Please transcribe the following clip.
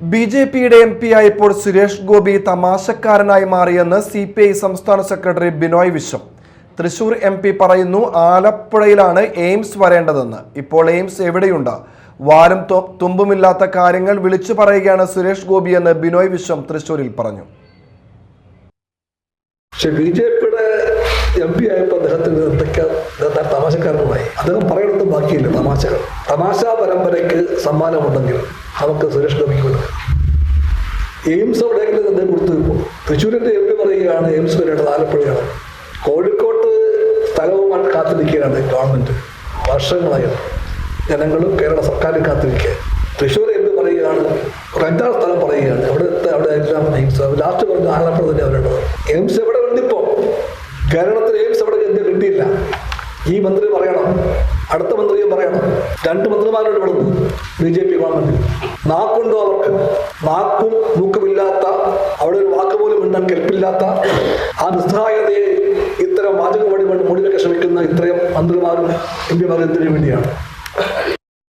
ബി.ജെ.പിയുടെ MP ആയപ്പോൾ സുരേഷ് ഗോപി തമാശക്കാരനായി മാറിയെന്ന് CPI സംസ്ഥാന സെക്രട്ടറി ബിനോയ് വിശ്വം. തൃശൂർ എം.പി പറയുന്നു ആലപ്പുഴയിലാണ് എയിംസ് വരേണ്ടതെന്ന്. ഇപ്പോൾ എയിംസ് എവിടെയുണ്ട്? വാലും തുമ്പുമില്ലാത്ത കാര്യങ്ങൾ വിളിച്ചു പറയുകയാണ് സുരേഷ് ഗോപി എന്ന് ബിനോയ് വിശ്വം തൃശൂരിൽ പറഞ്ഞു. ബി.ജെ.പിയുടെ എം.പി ആയപ്പോൾ അദ്ദേഹത്തിന് എന്തൊക്കെ തമാശക്കാരനുമായി അദ്ദേഹം പറയുന്നത് ബാക്കിയില്ല. തമാശാ പരമ്പരയ്ക്ക് സമ്മാനമുണ്ടെങ്കിൽ നമുക്ക് സുരേഷ് ഗോപിക്ക് വിടും. എയിംസ് എവിടെയെങ്കിലും അദ്ദേഹം കൊടുത്തു വെക്കും. തൃശ്ശൂരിന്റെ എം.പി പറയുകയാണ് എയിംസ് വരേണ്ടത് ആലപ്പുഴയാണ്. കോഴിക്കോട്ട് സ്ഥലവുമായിട്ട് കാത്തിരിക്കുകയാണ് ഗവൺമെന്റ് വർഷങ്ങളായി. ജനങ്ങളും കേരള സർക്കാരും കാത്തിരിക്കുക. തൃശ്ശൂർ എം.പി പറയുകയാണ് ഒരു 5-6 സ്ഥലം പറയുകയാണ് അവിടെ എല്ലാം എയിംസ്. ലാസ്റ്റ് പറഞ്ഞ ആലപ്പുഴ തന്നെ വരേണ്ടത്. എയിംസ് എവിടെ വേണ്ടിപ്പോ കേരളത്തിൽ എയിംസ് എവിടെ കിട്ടിയില്ല. ഈ മന്ത്രി പറയണം, അടുത്ത മന്ത്രിയും പറയണം. 2 മന്ത്രിമാരോട് വിടുന്നു ബി.ജെ.പി ഗവൺമെന്റ്. നാക്കുണ്ടോ അവർക്ക്? നാക്കും മൂക്കുമില്ലാത്ത, അവിടെ ഒരു വാക്ക് പോലും മിണ്ടാൻ കെൽപ്പില്ലാത്ത ആ നിസ്സഹായതയെ ഇത്തരം വാചക വഴി മൂടിവെക്കാൻ ശ്രമിക്കുന്ന ഇത്രയും മന്ത്രിമാരും എം.പിമാരും എന്തിനു വേണ്ടിയാണ്?